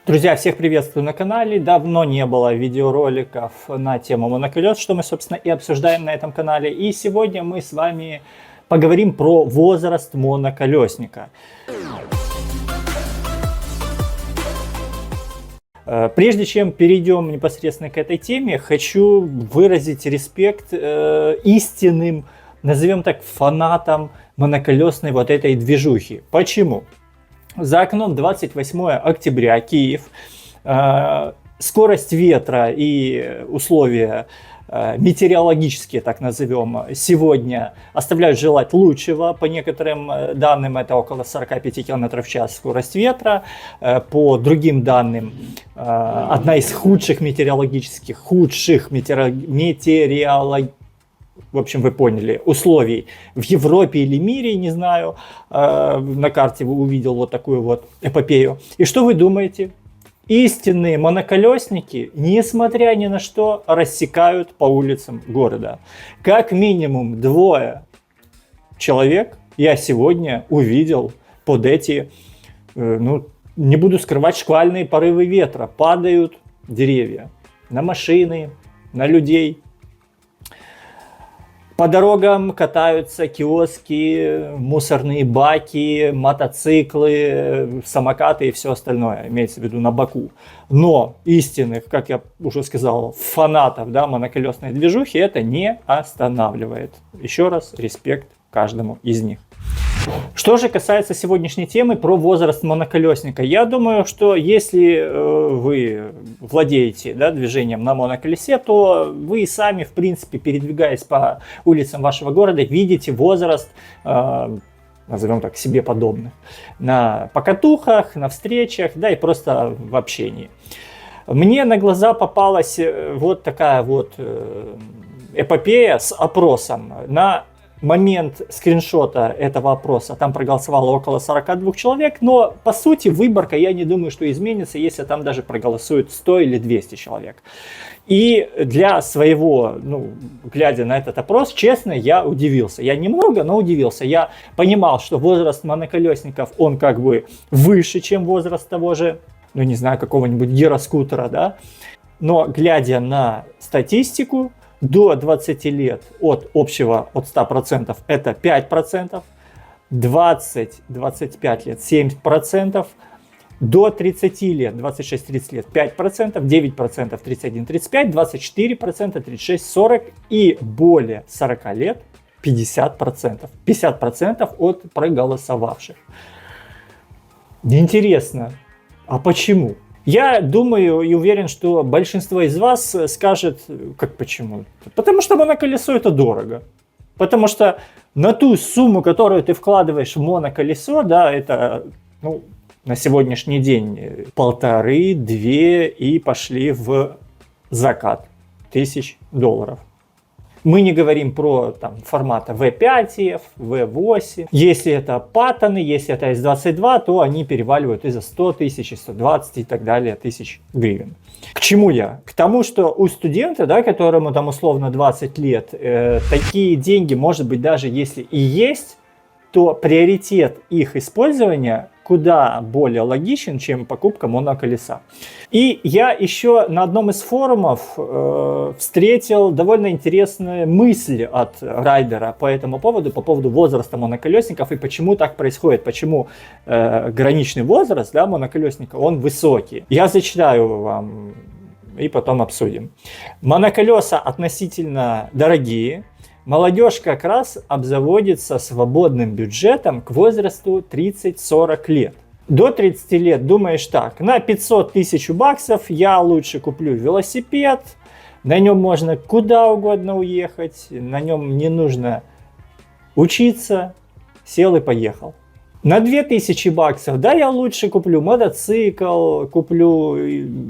Друзья, всех приветствую на канале. Давно не было видеороликов на тему моноколес, что мы, собственно, и обсуждаем на этом канале. И сегодня мы с вами поговорим про возраст моноколесника. Прежде чем перейдем непосредственно к этой теме, хочу выразить респект истинным, назовем так, фанатам моноколесной вот этой движухи. Почему? За окном 28 октября, Киев. Скорость ветра и условия метеорологические, так назовем, сегодня оставляют желать лучшего. По некоторым данным это около 45 км в час скорость ветра. По другим данным, одна из худших в общем, вы поняли, условий в Европе или мире, не знаю, на карте увидел вот такую вот эпопею. И что вы думаете? Истинные моноколесники, несмотря ни на что, рассекают по улицам города. Как минимум 2 человек я сегодня увидел под эти, не буду скрывать, шквальные порывы ветра. Падают деревья на машины, на людей. По дорогам катаются киоски, мусорные баки, мотоциклы, самокаты и все остальное, имеется в виду на боку. Но истинных, как я уже сказал, фанатов, моноколесной движухи это не останавливает. Еще раз респект каждому из них. Что же касается сегодняшней темы про возраст моноколесника, я думаю, что если вы владеете движением на моноколесе, то вы сами, в принципе, передвигаясь по улицам вашего города, видите возраст, назовем так, себе подобных, на покатухах, на встречах, и просто в общении. Мне на глаза попалась вот такая вот эпопея с опросом. На момент скриншота этого опроса там проголосовало около 42 человек, но по сути выборка, я не думаю, что изменится, если там даже проголосует 100 или 200 человек. И для своего, глядя на этот опрос, честно, я удивился. Я немного, но удивился. Я понимал, что возраст моноколесников, он как бы выше, чем возраст того же, не знаю, какого-нибудь гироскутера, но глядя на статистику, до 20 лет от общего, от 100% это 5%, 20-25 лет 7%, до 30 лет, 26-30 лет 5%, 9% 31-35, 24% 36-40 и более 40 лет 50%. 50% от проголосовавших. Интересно, а почему? Я думаю и уверен, что большинство из вас скажет, как почему? Потому что моноколесо это дорого. Потому что на ту сумму, которую ты вкладываешь в моноколесо, это на сегодняшний день 1,5-2 и пошли в закат $1000. Мы не говорим про формата V5, V8. Если это паттоны, если это S22, то они переваливают и за 100 тысяч, и 120 и так далее тысяч гривен. К чему я? К тому, что у студента, которому условно 20 лет, такие деньги, может быть, даже если и есть, то приоритет их использования куда более логичен, чем покупка моноколеса. И я еще на одном из форумов встретил довольно интересную мысль от райдера по этому поводу, по поводу возраста моноколесников и почему так происходит, почему граничный возраст моноколесника, он высокий. Я зачитаю вам и потом обсудим. Моноколеса относительно дорогие. Молодежь как раз обзаводится свободным бюджетом к возрасту 30-40 лет. До 30 лет думаешь так, на 500 тысяч баксов я лучше куплю велосипед, на нем можно куда угодно уехать, на нем не нужно учиться, сел и поехал. На 2000 баксов, я лучше куплю мотоцикл, куплю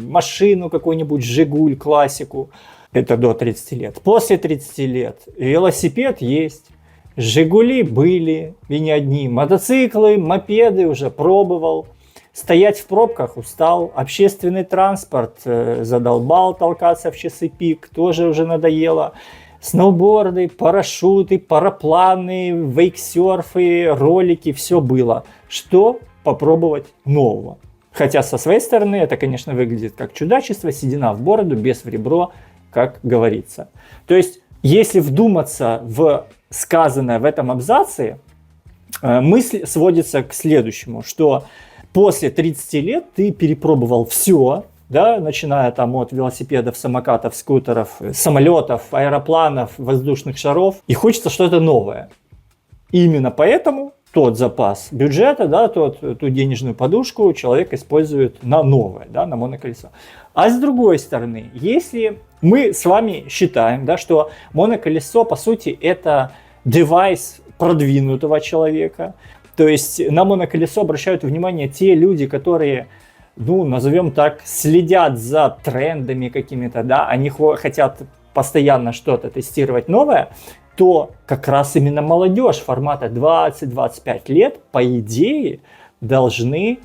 машину, какую-нибудь Жигуль, классику. Это до 30 лет. После 30 лет велосипед есть, Жигули были, и не одни, мотоциклы, мопеды уже пробовал, стоять в пробках устал, общественный транспорт задолбал толкаться в часы пик, тоже уже надоело, сноуборды, парашюты, парапланы, вейксерфы, ролики, все было. Что попробовать нового? Хотя со своей стороны это, конечно, выглядит как чудачество, седина в бороду, бес в ребро, как говорится. То есть, если вдуматься в сказанное в этом абзаце, мысль сводится к следующему, что после 30 лет ты перепробовал все, да, начиная там от велосипедов, самокатов, скутеров, самолетов, аэропланов, воздушных шаров, и хочется что-то новое. И именно поэтому тот запас бюджета, да, ту денежную подушку человек использует на новое, да, на моноколесо. А с другой стороны, если мы с вами считаем, да, что моноколесо, по сути, это девайс продвинутого человека, то есть на моноколесо обращают внимание те люди, которые, ну, назовем так, следят за трендами какими-то, да, они хотят постоянно что-то тестировать новое, то как раз именно молодежь формата 20-25 лет, по идее, должны,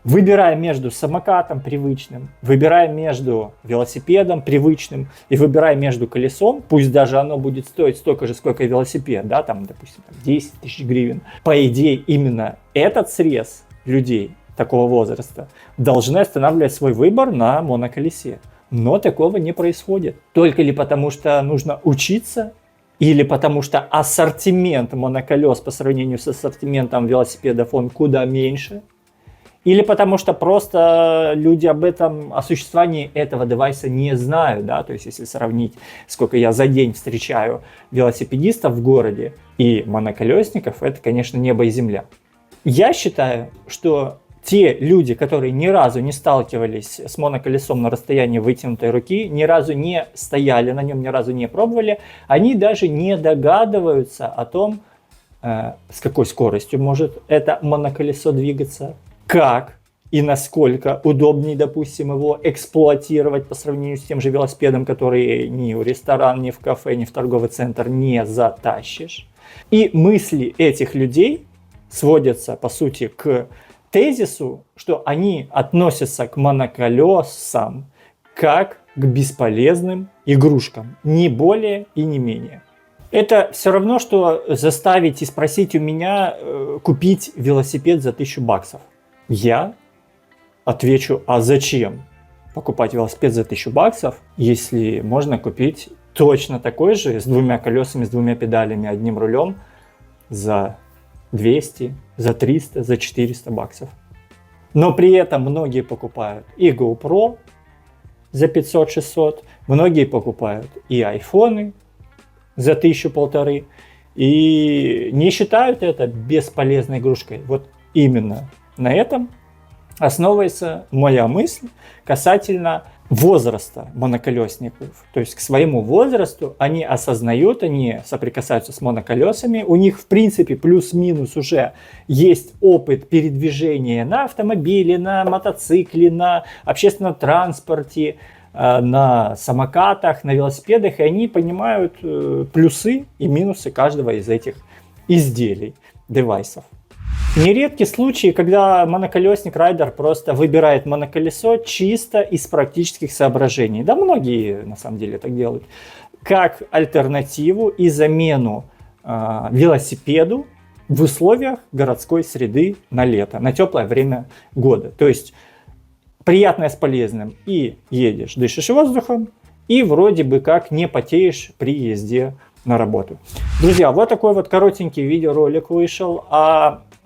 выбирая между самокатом привычным, выбирая между велосипедом привычным и выбирая между колесом, пусть даже оно будет стоить столько же, сколько и велосипед, да, там, допустим, 10 тысяч гривен, по идее, именно этот срез людей такого возраста должны останавливать свой выбор на моноколесе. Но такого не происходит. Только ли потому, что нужно учиться, или потому что ассортимент моноколес по сравнению с ассортиментом велосипедов он куда меньше, или потому что просто люди о существовании этого девайса не знают, да, то есть если сравнить, сколько я за день встречаю велосипедистов в городе и моноколесников, это, конечно, небо и земля. Я считаю, что те люди, которые ни разу не сталкивались с моноколесом на расстоянии вытянутой руки, ни разу не стояли на нем, ни разу не пробовали, они даже не догадываются о том, с какой скоростью может это моноколесо двигаться, как и насколько удобнее, допустим, его эксплуатировать по сравнению с тем же велосипедом, который ни в ресторан, ни в кафе, ни в торговый центр не затащишь. И мысли этих людей сводятся, по сути, к тезису, что они относятся к моноколесам как к бесполезным игрушкам, не более и не менее. Это все равно, что заставить и спросить у меня купить велосипед за 1000 баксов. Я отвечу, а зачем покупать велосипед за 1000 баксов, если можно купить точно такой же, с 2 колесами, с 2 педалями, одним рулем за 200, за 300, за 400 баксов. Но при этом многие покупают и GoPro за 500-600, многие покупают и айфоны за 1000-1500 и не считают это бесполезной игрушкой. Вот именно на этом основывается моя мысль касательно возраста моноколесников. То есть к своему возрасту они осознают, они соприкасаются с моноколесами, у них в принципе плюс-минус уже есть опыт передвижения на автомобиле, на мотоцикле, на общественном транспорте, на самокатах, на велосипедах, и они понимают плюсы и минусы каждого из этих изделий, девайсов. Нередки случаи, когда моноколесник-райдер просто выбирает моноколесо чисто из практических соображений. Да, многие на самом деле так делают. Как альтернативу и замену велосипеду в условиях городской среды на лето, на теплое время года. То есть приятное с полезным. И едешь, дышишь воздухом, и вроде бы как не потеешь при езде на работу. Друзья, вот такой вот коротенький видеоролик вышел.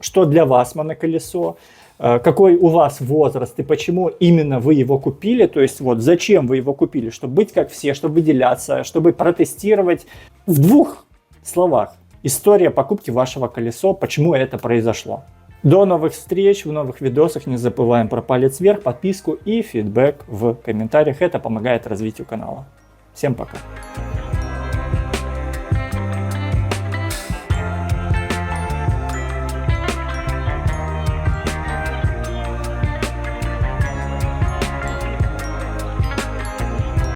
Что для вас моноколесо, какой у вас возраст и почему именно вы его купили, то есть вот зачем вы его купили, чтобы быть как все, чтобы выделяться, чтобы протестировать. В 2 словах история покупки вашего колеса, почему это произошло. До новых встреч в новых видосах, не забываем про палец вверх, подписку и фидбэк в комментариях, это помогает развитию канала. Всем пока!